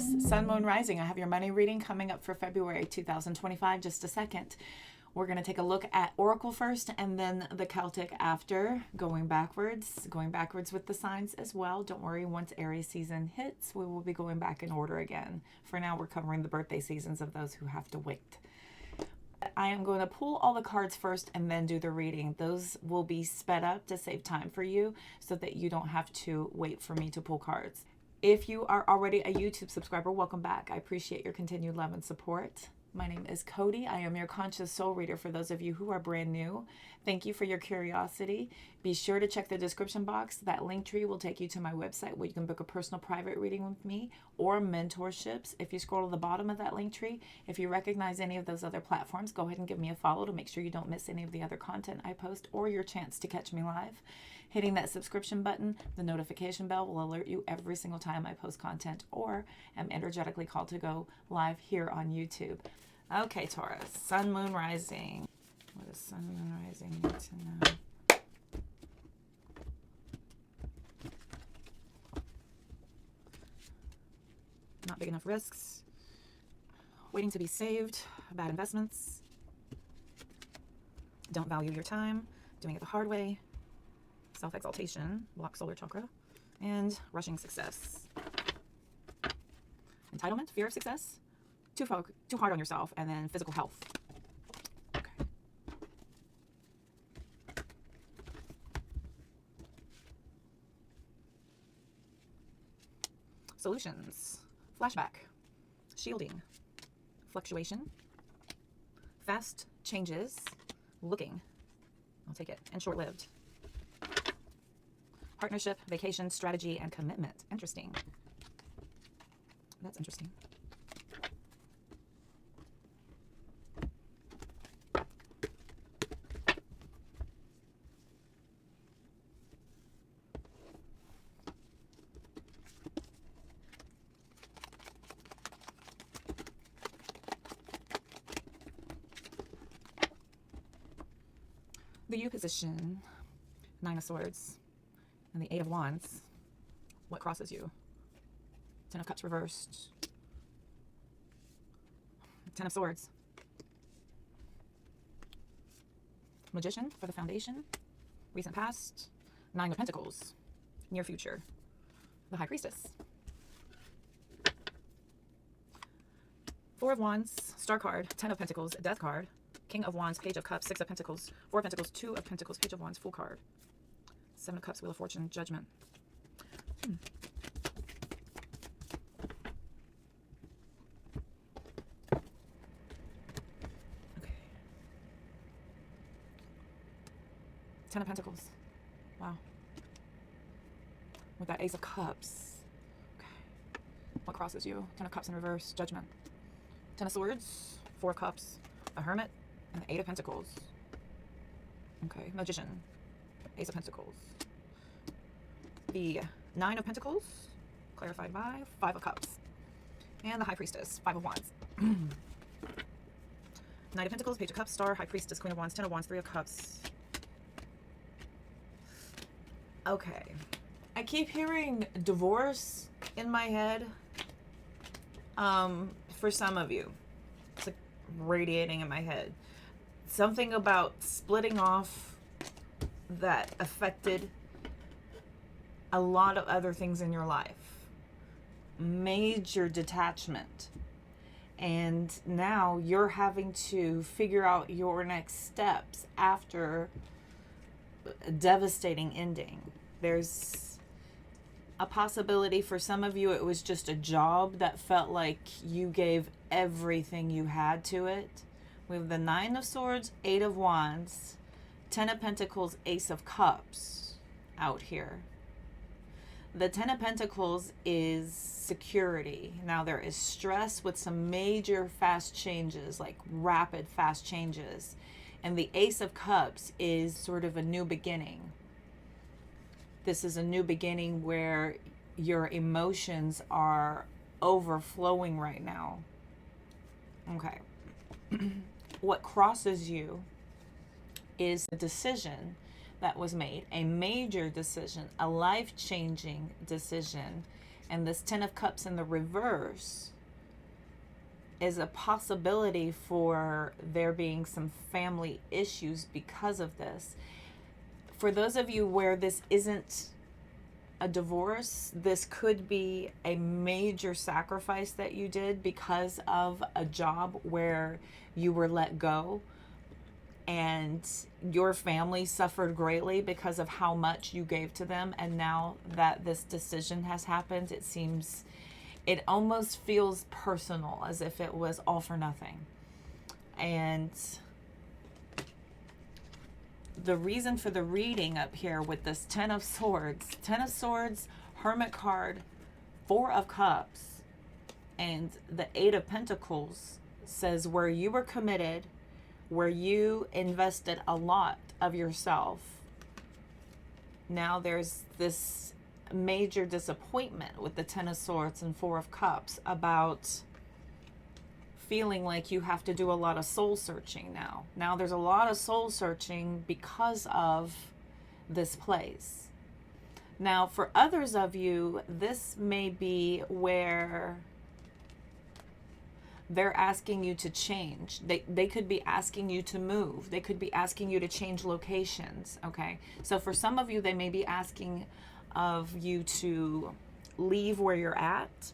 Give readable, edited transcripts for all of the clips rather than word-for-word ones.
Taurus, Sun, Moon, Rising. I have your money reading coming up for February 2025. Just a second. We're going to take a look at Oracle first and then the Celtic after, going backwards with the signs as well. Don't worry, once Aries season hits, we will be going back in order again. For now, we're covering the birthday seasons of those who have to wait. I am going to pull all the cards first and then do the reading. Those will be sped up to save time for you so that you don't have to wait for me to pull cards. If you are already a YouTube subscriber, welcome back. I appreciate your continued love and support. My name is Cody. I am your conscious soul reader for those of you who are brand new. Thank you for your curiosity. Be sure to check the description box. That link tree will take you to my website where you can book a personal private reading with me or mentorships. If you scroll to the bottom of that link tree, if you recognize any of those other platforms, go ahead and give me a follow to make sure you don't miss any of the other content I post or your chance to catch me live. Hitting that subscription button, the notification bell will alert you every single time I post content or am energetically called to go live here on YouTube. Okay, Taurus, Sun, Moon, Rising. What does Sun, Moon, Rising need to know? Not big enough risks. Waiting to be saved. Bad investments. Don't value your time. Doing it the hard way. Self-exaltation, block solar chakra, and rushing success. Entitlement, fear of success, too hard on yourself, and then physical health. Okay. Solutions, flashback, shielding, fluctuation, fast changes, looking, I'll take it, and short-lived. Partnership, vacation, strategy, and commitment. Interesting. That's interesting. The U position, Nine of Swords. And the Eight of Wands. What crosses you? Ten of Cups reversed. Ten of Swords. Magician for the foundation. Recent past. Nine of Pentacles. Near future. The High Priestess. Four of Wands. Star card. Ten of Pentacles. Death card. King of Wands. Page of Cups. Six of Pentacles. Four of Pentacles. Two of Pentacles. Page of Wands. Full card. Seven of Cups, Wheel of Fortune, Judgment. Okay. Ten of Pentacles. Wow. With that Ace of Cups. Okay. What crosses you? Ten of Cups in reverse, Judgment. Ten of Swords, Four of Cups, a Hermit, and the Eight of Pentacles. Okay. Magician. Ace of Pentacles. The Nine of Pentacles, clarified by Five of Cups. And the High Priestess, Five of Wands. Knight of Pentacles, Page of Cups, Star, High Priestess, Queen of Wands, Ten of Wands, Three of Cups. Okay. I keep hearing divorce in my head. For some of you. It's like radiating in my head. Something about splitting off that affected a lot of other things in your life. Major detachment. And now you're having to figure out your next steps after a devastating ending. There's a possibility for some of you it was just a job that felt like you gave everything you had to it. We have the Nine of Swords, Eight of Wands, Ten of Pentacles, Ace of Cups out here. The Ten of Pentacles is security. Now there is stress with some major fast changes, like rapid fast changes. And the Ace of Cups is sort of a new beginning. This is a new beginning where your emotions are overflowing right now. Okay. What crosses you is a decision that was made, a major decision, a life-changing decision, And this Ten of Cups in the reverse is a possibility for there being some family issues because of this. For those of you where this isn't a divorce, this could be a major sacrifice that you did because of a job where you were let go, and your family suffered greatly because of how much you gave to them. And now that this decision has happened, it almost feels personal, as if it was all for nothing. And the reason for the reading up here with this Ten of Swords, Hermit card, Four of Cups, and the Eight of Pentacles says where you were committed, where you invested a lot of yourself, now there's this major disappointment with the Ten of Swords and Four of Cups about feeling like you have to do a lot of soul searching now. Now there's a lot of soul searching because of this place. Now for others of you, this may be where they're asking you to change. They could be asking you to move. They could be asking you to change locations, okay? So for some of you, they may be asking of you to leave where you're at.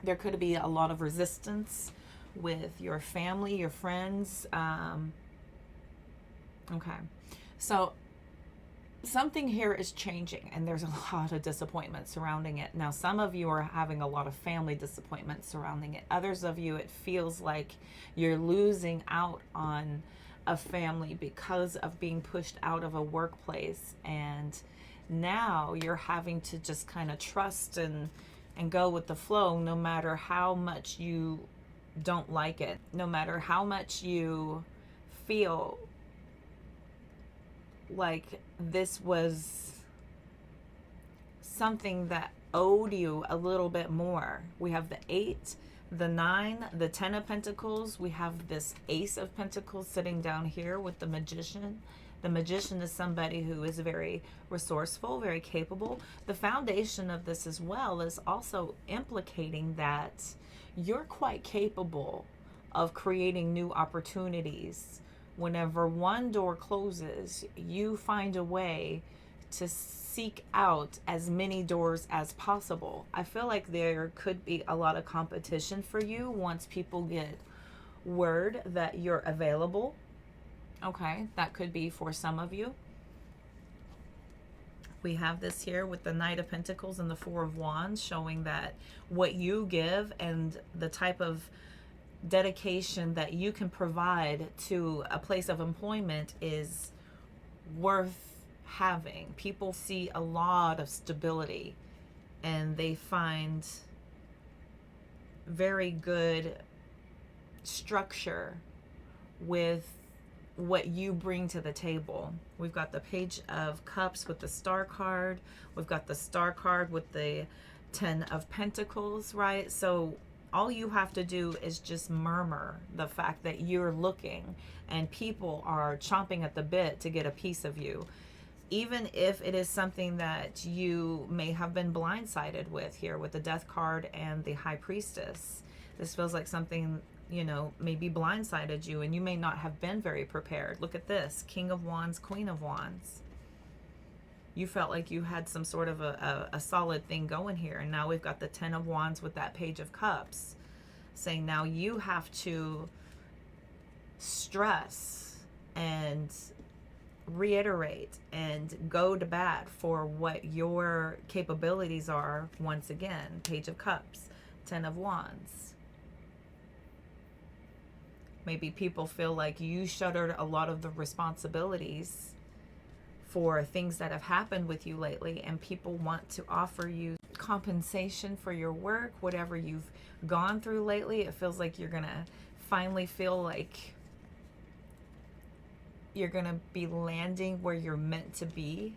There could be a lot of resistance with your family, your friends. Okay, so something here is changing, and there's a lot of disappointment surrounding it. Now, some of you are having a lot of family disappointment surrounding it. Others of you, it feels like you're losing out on a family because of being pushed out of a workplace, and now you're having to just kind of trust and go with the flow, no matter how much you don't like it, no matter how much you feel like this was something that owed you a little bit more. We have the 8, the 9, the 10 of Pentacles. We have this Ace of Pentacles sitting down here with the Magician. The Magician is somebody who is very resourceful, very capable. The foundation of this as well is also implicating that you're quite capable of creating new opportunities. Whenever one door closes, you find a way to seek out as many doors as possible. I feel like there could be a lot of competition for you once people get word that you're available. Okay, that could be for some of you. We have this here with the Knight of Pentacles and the Four of Wands, showing that what you give and the type of dedication that you can provide to a place of employment is worth having. People see a lot of stability, and they find very good structure with what you bring to the table. We've got the Page of Cups with the Star card. We've got the Star card with the 10 of Pentacles, right? So all you have to do is just murmur the fact that you're looking, and people are chomping at the bit to get a piece of you. Even if it is something that you may have been blindsided with here with the Death card and the High Priestess. This feels like something, you know, maybe blindsided you, and you may not have been very prepared. Look at this, King of Wands, Queen of Wands. You felt like you had some sort of a solid thing going here, and now we've got the 10 of Wands with that Page of Cups, saying now you have to stress and reiterate and go to bat for what your capabilities are. Once again, Page of Cups, 10 of Wands. Maybe people feel like you shuttered a lot of the responsibilities for things that have happened with you lately, and people want to offer you compensation for your work, whatever you've gone through lately. It feels like you're gonna finally feel like you're gonna be landing where you're meant to be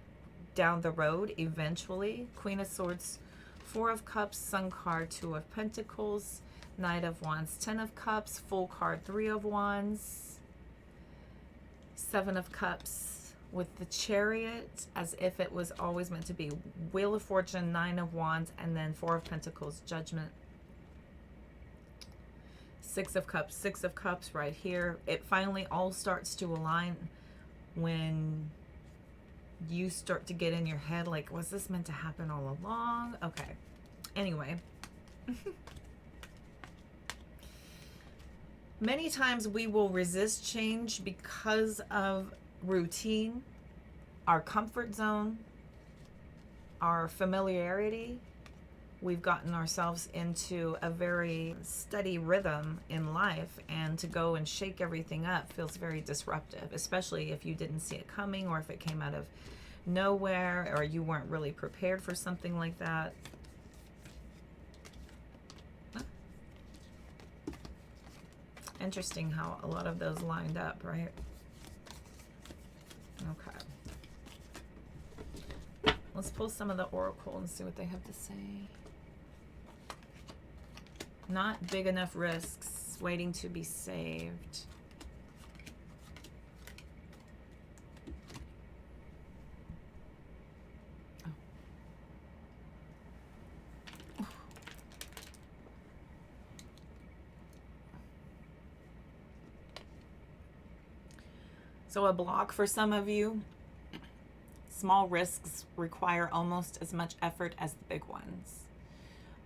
down the road eventually. Queen of Swords, Four of Cups, Sun card, 2 of Pentacles, Knight of Wands, 10 of Cups, Full card, 3 of Wands, 7 of Cups, with the Chariot, as if it was always meant to be. Wheel of Fortune, Nine of Wands, and then Four of Pentacles, Judgment. Six of Cups right here. It finally all starts to align when you start to get in your head like, was this meant to happen all along? Okay. Anyway. Many times we will resist change because of routine, our comfort zone, our familiarity. We've gotten ourselves into a very steady rhythm in life, and to go and shake everything up feels very disruptive, especially if you didn't see it coming, or if it came out of nowhere, or you weren't really prepared for something like that. Interesting how a lot of those lined up, right? Okay. Let's pull some of the Oracle and see what they have to say. Not big enough risks, waiting to be saved. Oh. So a block for some of you. Small risks require almost as much effort as the big ones,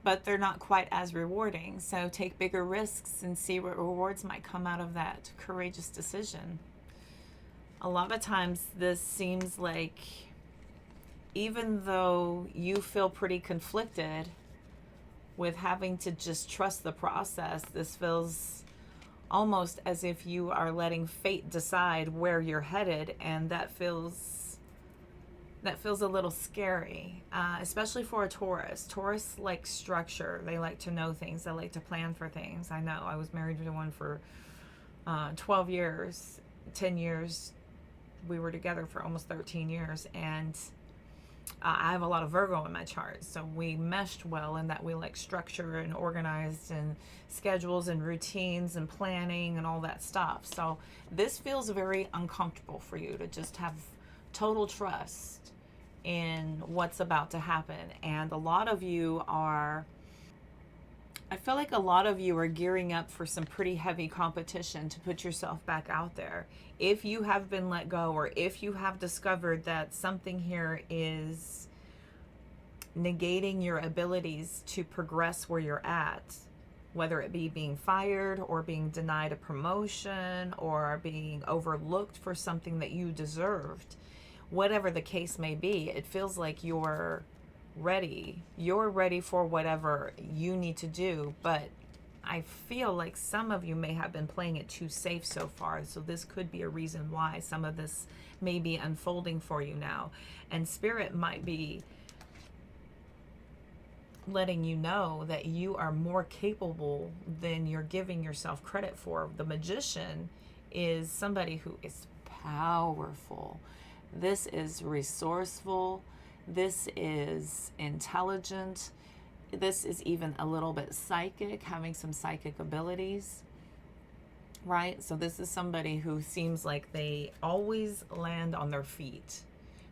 but they're not quite as rewarding. So take bigger risks and see what rewards might come out of that courageous decision. A lot of times this seems like, even though you feel pretty conflicted with having to just trust the process, this feels almost as if you are letting fate decide where you're headed, and that feels a little scary, especially for a Taurus. Taurus like structure. They like to know things. They like to plan for things. I know. I was married to one for 12 years, 10 years. We were together for almost 13 years, and I have a lot of Virgo in my chart, so we meshed well in that we like structure and organized and schedules and routines and planning and all that stuff. So this feels very uncomfortable for you to just have total trust in what's about to happen. And a lot of you are, I feel like a lot of you are gearing up for some pretty heavy competition to put yourself back out there. If you have been let go, or if you have discovered that something here is negating your abilities to progress where you're at, whether it be being fired or being denied a promotion or being overlooked for something that you deserved, whatever the case may be, it feels like you're ready. You're ready for whatever you need to do, but I feel like some of you may have been playing it too safe so far. So this could be a reason why some of this may be unfolding for you now. And Spirit might be letting you know that you are more capable than you're giving yourself credit for. The Magician is somebody who is powerful. This is resourceful. This is intelligent. This is even a little bit psychic, having some psychic abilities, right? So this is somebody who seems like they always land on their feet.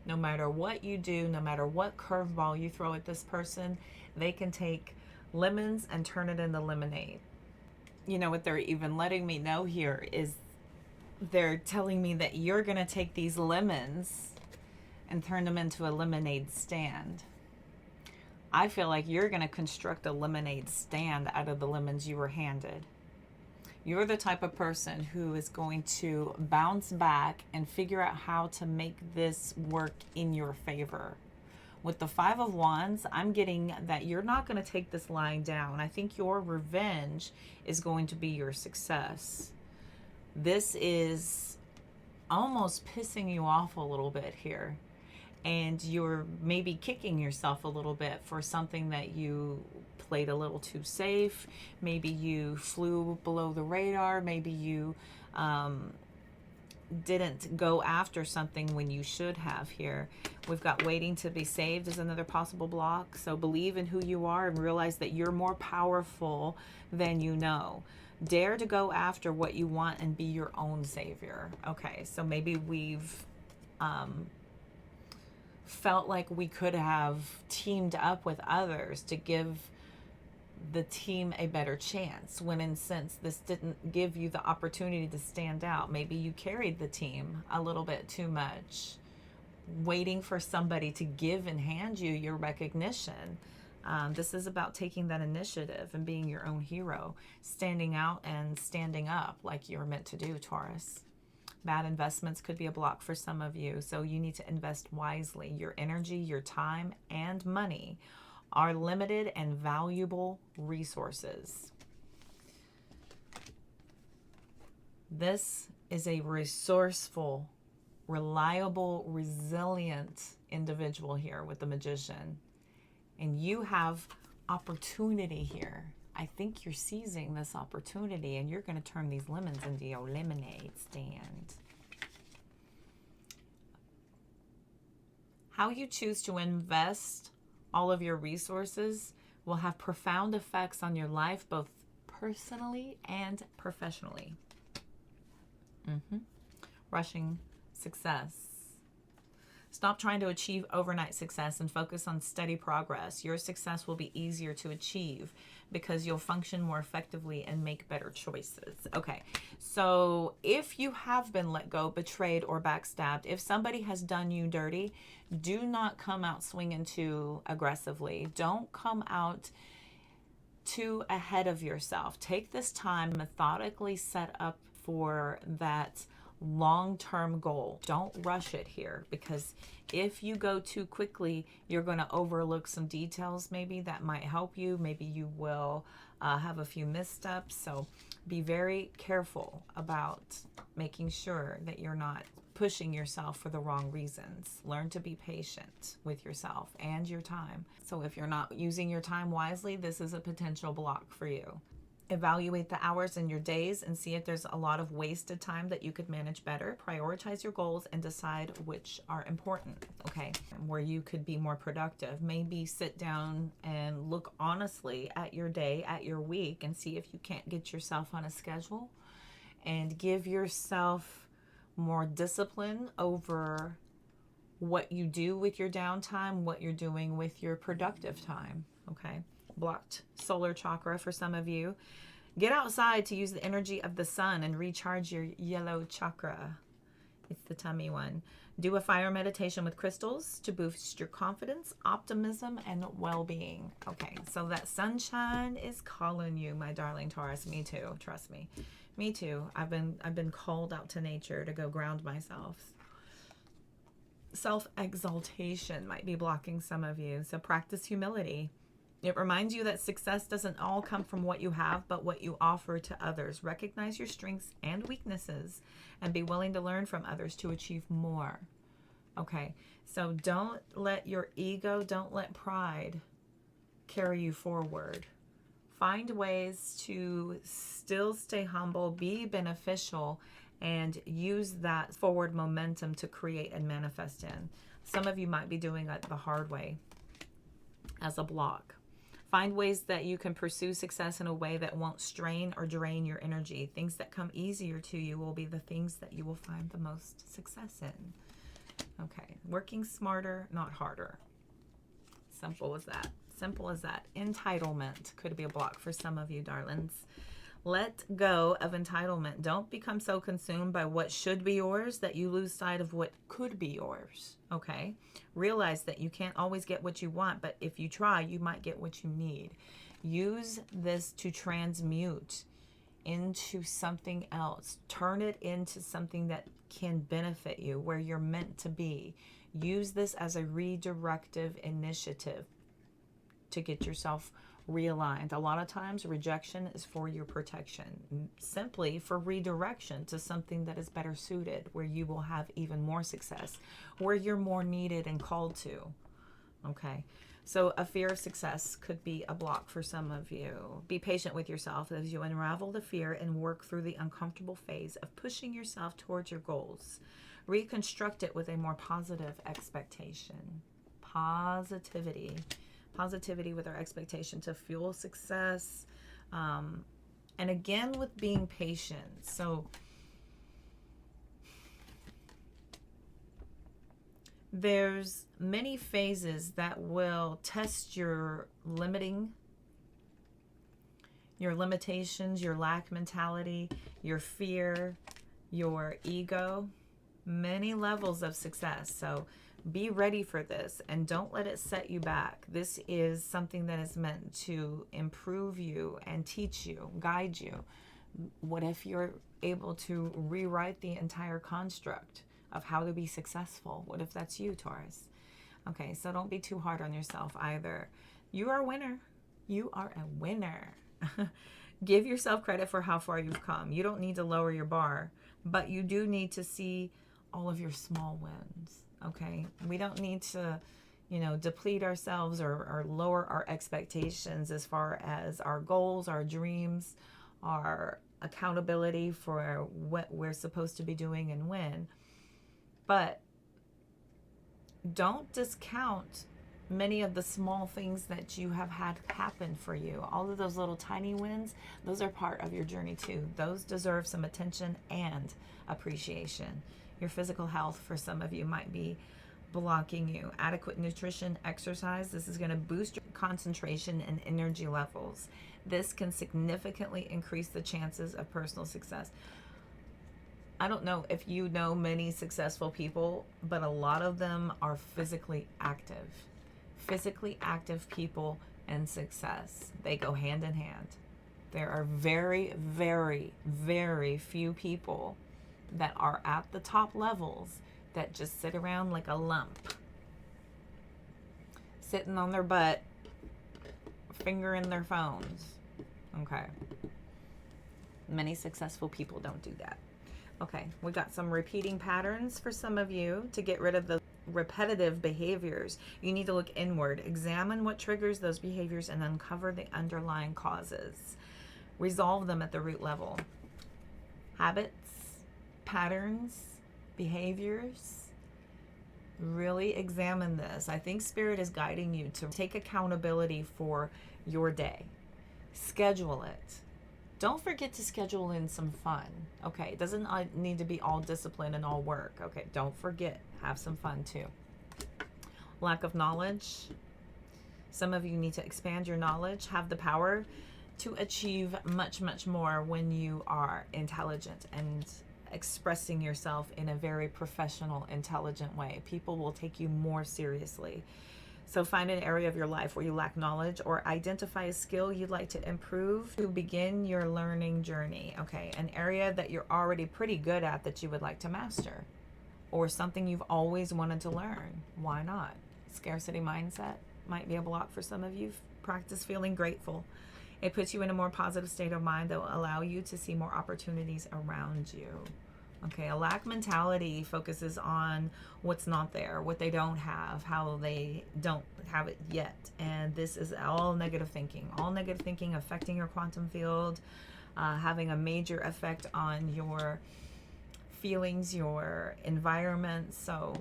No matter what you do, no matter what curveball you throw at this person, they can take lemons and turn it into lemonade. You know what they're even letting me know here is they're telling me that you're going to take these lemons and turn them into a lemonade stand. I feel like you're going to construct a lemonade stand out of the lemons you were handed. You're the type of person who is going to bounce back and figure out how to make this work in your favor. With the Five of Wands, I'm getting that you're not going to take this lying down. I think your revenge is going to be your success. This is almost pissing you off a little bit here. And you're maybe kicking yourself a little bit for something that you played a little too safe. Maybe you flew below the radar. Maybe you didn't go after something when you should have here. We've got waiting to be saved as another possible block. So believe in who you are and realize that you're more powerful than you know. Dare to go after what you want and be your own savior. Okay, so maybe we've felt like we could have teamed up with others to give the team a better chance, when in sense this didn't give you the opportunity to stand out. Maybe you carried the team a little bit too much, waiting for somebody to give and hand you your recognition. This is about taking that initiative and being your own hero, standing out and standing up like you're meant to do, Taurus. Bad investments could be a block for some of you, so you need to invest wisely. Your energy, your time, and money are limited and valuable resources. This is a resourceful, reliable, resilient individual here with the Magician. And you have opportunity here. I think you're seizing this opportunity, and you're going to turn these lemons into your lemonade stand. How you choose to invest all of your resources will have profound effects on your life, both personally and professionally. Rushing success. Stop trying to achieve overnight success and focus on steady progress. Your success will be easier to achieve because you'll function more effectively and make better choices. Okay, so if you have been let go, betrayed, or backstabbed, if somebody has done you dirty, do not come out swinging too aggressively. Don't come out too ahead of yourself. Take this time, methodically set up for that long-term goal. Don't rush it here, because if you go too quickly, you're going to overlook some details maybe that might help you. Maybe you will have a few missteps. So be very careful about making sure that you're not pushing yourself for the wrong reasons. Learn to be patient with yourself and your time. So if you're not using your time wisely, this is a potential block for you. Evaluate the hours in your days and see if there's a lot of wasted time that you could manage better. Prioritize your goals and decide which are important, okay? Where you could be more productive. Maybe sit down and look honestly at your day, at your week, and see if you can't get yourself on a schedule and give yourself more discipline over what you do with your downtime, what you're doing with your productive time, okay? Blocked solar chakra for some of you. Get outside to use the energy of the sun and recharge your yellow chakra. It's the tummy one. Do a fire meditation with crystals to boost your confidence, optimism, and well-being. Okay, so that sunshine is calling you, my darling Taurus. Me too, trust me. Me too. I've been called out to nature to go ground myself. Self-exaltation might be blocking some of you, so practice humility. It reminds you that success doesn't all come from what you have, but what you offer to others. Recognize your strengths and weaknesses and be willing to learn from others to achieve more. Okay, so don't let your ego, don't let pride carry you forward. Find ways to still stay humble, be beneficial, and use that forward momentum to create and manifest in. Some of you might be doing it the hard way as a block. Find ways that you can pursue success in a way that won't strain or drain your energy. Things that come easier to you will be the things that you will find the most success in. Okay, working smarter, not harder. Simple as that. Simple as that. Entitlement could be a block for some of you, darlings. Let go of entitlement. Don't become so consumed by what should be yours that you lose sight of what could be yours, okay? Realize that you can't always get what you want, but if you try, you might get what you need. Use this to transmute into something else. Turn it into something that can benefit you, where you're meant to be. Use this as a redirective initiative to get yourself realigned. A lot of times rejection is for your protection, simply for redirection to something that is better suited, where you will have even more success, where you're more needed and called to. Okay, so a fear of success could be a block for some of you. Be patient with yourself as you unravel the fear and work through the uncomfortable phase of pushing yourself towards your goals. Reconstruct it with a more positive expectation. Positivity with our expectation to fuel success. And again, with being patient. So There's many phases that will test your limitations, your lack mentality, your fear, your ego, many levels of success. So be ready for this and don't let it set you back. This is something that is meant to improve you and teach you, guide you. What if you're able to rewrite the entire construct of how to be successful? What if that's you, Taurus? Okay, so don't be too hard on yourself either. You are a winner. You are a winner. Give yourself credit for how far you've come. You don't need to lower your bar, but you do need to see all of your small wins. Okay, we don't need to, deplete ourselves or lower our expectations as far as our goals, our dreams, our accountability for what we're supposed to be doing and when. But don't discount many of the small things that you have had happen for you. All of those little tiny wins, those are part of your journey too. Those deserve some attention and appreciation. Your physical health for some of you might be blocking you. Adequate nutrition, exercise, this is going to boost your concentration and energy levels. This can significantly increase the chances of personal success. I don't know if you know many successful people, but a lot of them are physically active. Physically active people and success, they go hand in hand. There are very, very, very few people that are at the top levels that just sit around like a lump, sitting on their butt, fingering their phones. Okay. Many successful people don't do that. Okay, we got some repeating patterns for some of you. To get rid of the repetitive behaviors, you need to look inward, examine what triggers those behaviors, and uncover the underlying causes. Resolve them at the root level. Habits, patterns, behaviors. Really examine this. I think Spirit is guiding you to take accountability for your day. Schedule it. Don't forget to schedule in some fun. Okay, it doesn't need to be all discipline and all work. Okay, don't forget, have some fun too. Lack of knowledge. Some of you need to expand your knowledge, have the power to achieve much, much more when you are intelligent and expressing yourself in a very professional, intelligent way. People will take you more seriously. So find an area of your life where you lack knowledge, or identify a skill you'd like to improve to begin your learning journey. Okay, an area that you're already pretty good at that you would like to master, or something you've always wanted to learn. Why not? Scarcity mindset might be a block for some of you. Practice feeling grateful. It puts you in a more positive state of mind that will allow you to see more opportunities around you. Okay, a lack mentality focuses on what's not there, what they don't have, how they don't have it yet. And this is all negative thinking. All negative thinking affecting your quantum field, having a major effect on your feelings, your environment. So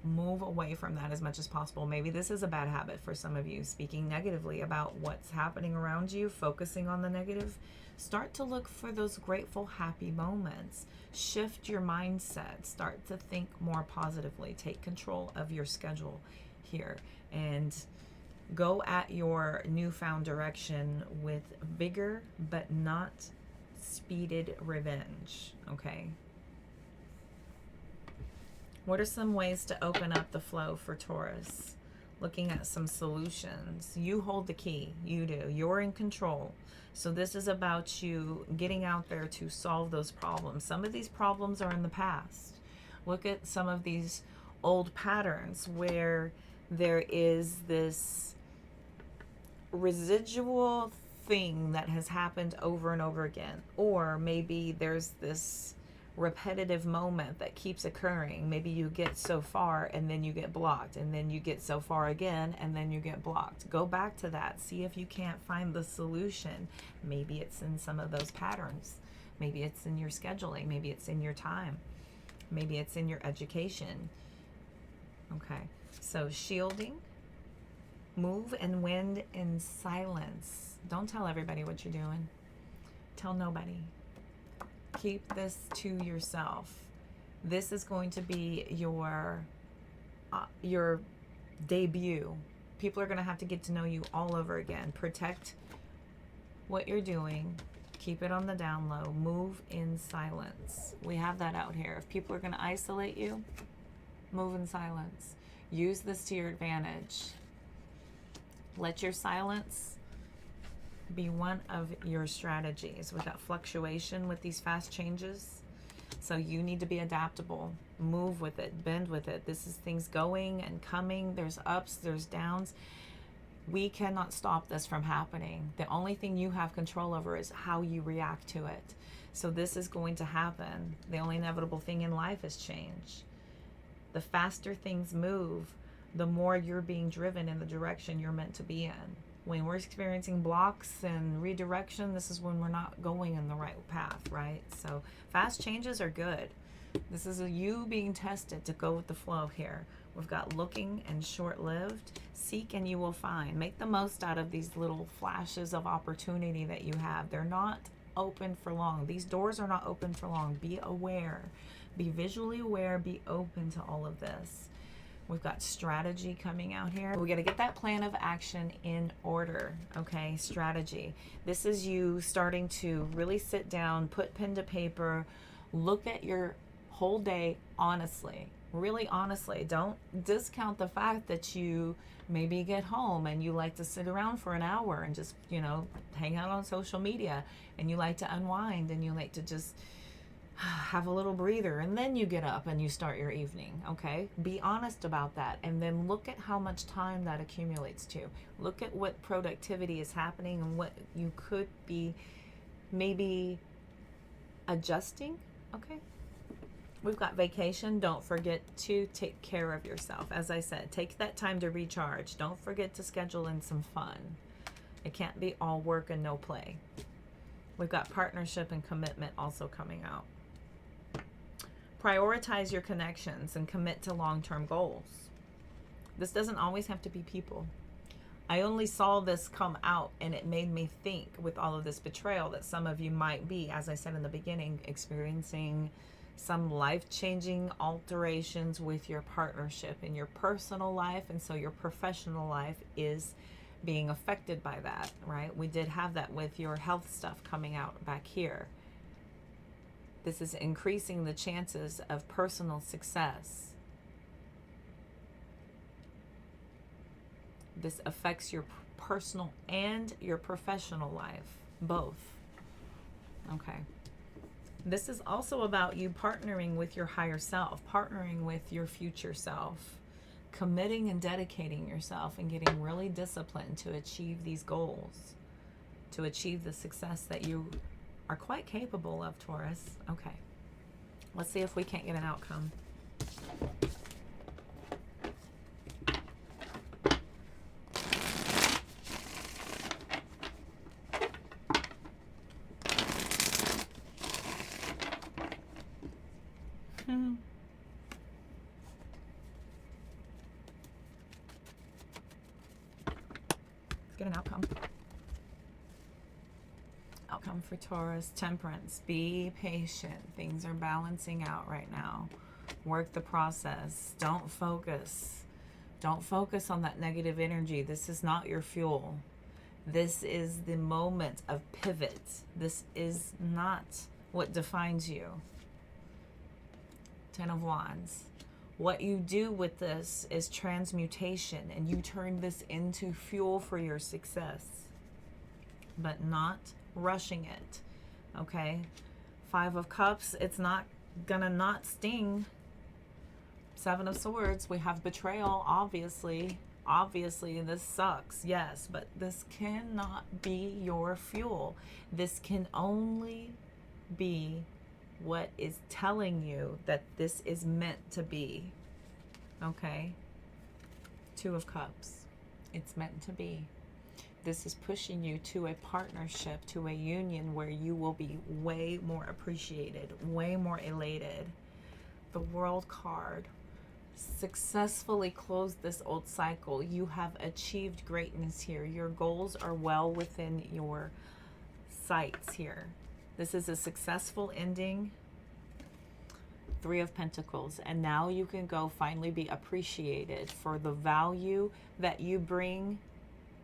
move away from that as much as possible. Maybe this is a bad habit for some of you, speaking negatively about what's happening around you, focusing on the negative. Start to look for those grateful, happy moments. Shift your mindset. Start to think more positively. Take control of your schedule here and go at your newfound direction with vigor, but not speeded revenge. Okay. What are some ways to open up the flow for Taurus? Looking at some solutions. You hold the key. You do. You're in control. So this is about you getting out there to solve those problems. Some of these problems are in the past. Look at some of these old patterns where there is this residual thing that has happened over and over again. Or maybe there's this repetitive moment that keeps occurring. Maybe you get so far and then you get blocked, and then you get so far again and then you get blocked. Go back to that. See if you can't find the solution. Maybe it's in some of those patterns. Maybe it's in your scheduling. Maybe it's in your time. Maybe it's in your education. Okay, so shielding. Move and win in silence. Don't tell everybody what you're doing. Tell nobody. Keep this to yourself. This is going to be your your debut. People are going to have to get to know you all over again. Protect what you're doing. Keep it on the down low. Move in silence. We have that out here. If people are going to isolate you, move in silence. Use this to your advantage. Let your silence be one of your strategies with that fluctuation, with these fast changes. So you need to be adaptable. Move with it. Bend with it. This is things going and coming. There's ups, there's downs. We cannot stop this from happening. The only thing you have control over is how you react to it. So this is going to happen. The only inevitable thing in life is change. The faster things move, the more you're being driven in the direction you're meant to be in. When we're experiencing blocks and redirection, this is when we're not going in the right path, right? So fast changes are good. This is you being tested to go with the flow here. We've got looking and short-lived. Seek and you will find. Make the most out of these little flashes of opportunity that you have. They're not open for long. These doors are not open for long. Be aware. Be visually aware. Be open to all of this. We've got strategy coming out here. We got to get that plan of action in order, okay? Strategy. This is you starting to really sit down, put pen to paper, look at your whole day honestly. Really honestly. Don't discount the fact that you maybe get home and you like to sit around for an hour and just, you know, hang out on social media, and you like to unwind and you like to just have a little breather, and then you get up and you start your evening, okay? Be honest about that, and then look at how much time that accumulates to. Look at what productivity is happening and what you could be maybe adjusting, okay? We've got vacation. Don't forget to take care of yourself. As I said, take that time to recharge. Don't forget to schedule in some fun. It can't be all work and no play. We've got partnership and commitment also coming out. Prioritize your connections and commit to long-term goals. This doesn't always have to be people. I only saw this come out, and it made me think with all of this betrayal that some of you might be, as I said in the beginning, experiencing some life-changing alterations with your partnership in your personal life, and so your professional life is being affected by that, right? We did have that with your health stuff coming out back here. This is increasing the chances of personal success. This affects your personal and your professional life, both. Okay. This is also about you partnering with your higher self, partnering with your future self, committing and dedicating yourself and getting really disciplined to achieve these goals, to achieve the success that you are quite capable of, Taurus. Okay. Let's see if we can't get an outcome. Get an outcome. Outcome for Taurus. Temperance. Be patient. Things are balancing out right now. Work the process. Don't focus. Don't focus on that negative energy. This is not your fuel. This is the moment of pivot. This is not what defines you. 10 of Wands. What you do with this is transmutation, and you turn this into fuel for your success, but not rushing it, okay? 5 of Cups, it's not gonna not sting. 7 of Swords, we have betrayal, obviously. Obviously, this sucks, yes, but this cannot be your fuel. This can only be what is telling you that this is meant to be, okay? 2 of Cups, it's meant to be. This is pushing you to a partnership, to a union where you will be way more appreciated, way more elated. The World card. Successfully closed this old cycle. You have achieved greatness here. Your goals are well within your sights here. This is a successful ending. Three of Pentacles. And now you can go finally be appreciated for the value that you bring.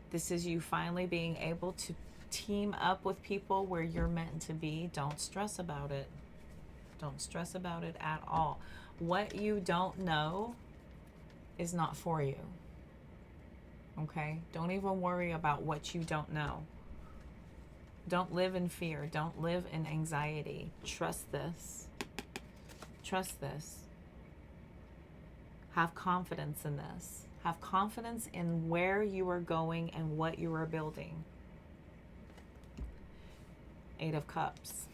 This is you finally being able to team up with people where you're meant to be. Don't stress about it. Don't stress about it at all. What you don't know is not for you. Okay? Don't even worry about what you don't know. Don't live in fear. Don't live in anxiety. Trust this. Trust this. Have confidence in this. Have confidence in where you are going and what you are building. Eight of Cups.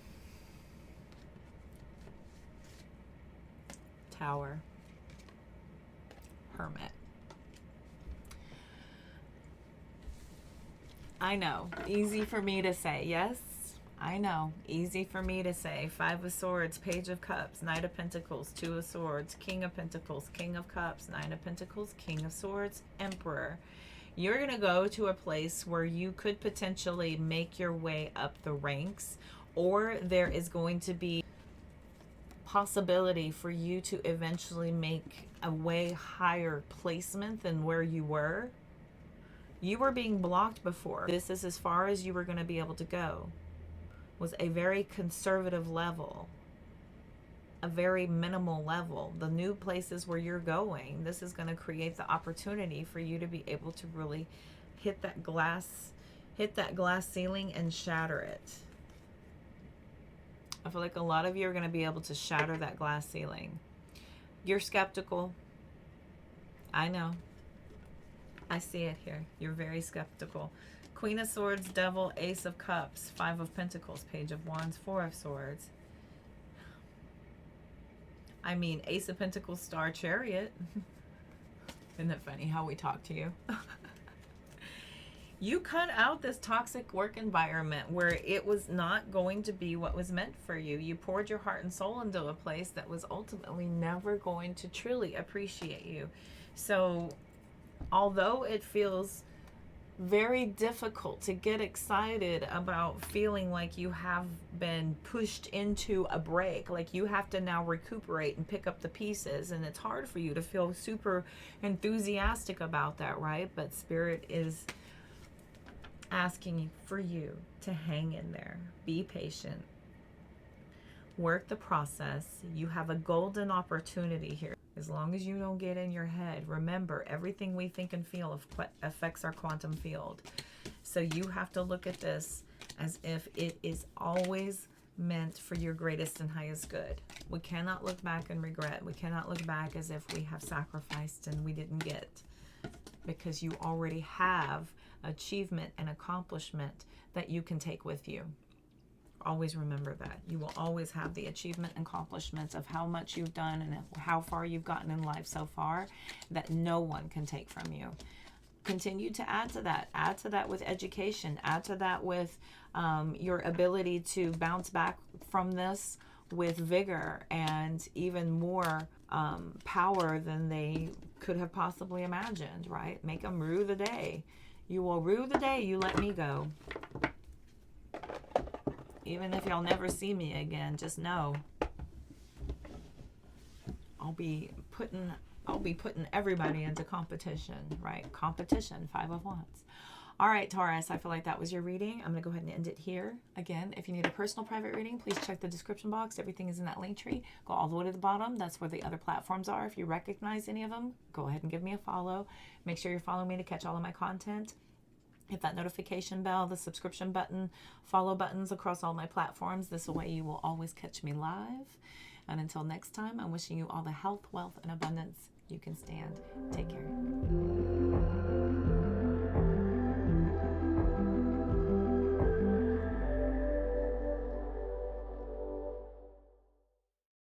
Tower. Hermit. I know, easy for me to say. Yes, I know, easy for me to say. Five of Swords, Page of Cups, Knight of Pentacles, Two of Swords, King of Pentacles, King of Cups, Nine of Pentacles, King of Swords, Emperor. You're going to go to a place where you could potentially make your way up the ranks, or there is going to be possibility for you to eventually make a way higher placement than where you were. You were being blocked before. This is as far as you were going to be able to go. Was a very conservative level, a very minimal level. The new places where you're going, this is going to create the opportunity for you to be able to really hit that glass ceiling and shatter it. I feel like a lot of you are going to be able to shatter that glass ceiling. You're skeptical. I know. I see it here. You're very skeptical. Queen of Swords, Devil, Ace of Cups, Five of Pentacles, Page of Wands, Four of Swords. I mean, Ace of Pentacles, Star, Chariot. Isn't it funny how we talk to you? You cut out this toxic work environment where it was not going to be what was meant for you. You poured your heart and soul into a place that was ultimately never going to truly appreciate you. So although it feels very difficult to get excited about feeling like you have been pushed into a break, like you have to now recuperate and pick up the pieces, and it's hard for you to feel super enthusiastic about that, right? But Spirit is asking for you to hang in there, be patient, work the process. You have a golden opportunity here. As long as you don't get in your head, remember, everything we think and feel affects our quantum field. So you have to look at this as if it is always meant for your greatest and highest good. We cannot look back and regret. We cannot look back as if we have sacrificed and we didn't get, because you already have achievement and accomplishment that you can take with you. Always remember that. You will always have the achievement and accomplishments of how much you've done and how far you've gotten in life so far that no one can take from you. Continue to add to that. Add to that with education. Add to that with your ability to bounce back from this with vigor and even more power than they could have possibly imagined, right? Make them rue the day. You will rue the day you let me go. Even if y'all never see me again, just know I'll be putting everybody into competition, right? Competition, Five of Wands. All right, Taurus, I feel like that was your reading. I'm going to go ahead and end it here. Again, if you need a personal private reading, please check the description box. Everything is in that link tree. Go all the way to the bottom. That's where the other platforms are. If you recognize any of them, go ahead and give me a follow. Make sure you're following me to catch all of my content. Hit that notification bell, the subscription button, follow buttons across all my platforms. This way you will always catch me live. And until next time, I'm wishing you all the health, wealth, and abundance you can stand. Take care.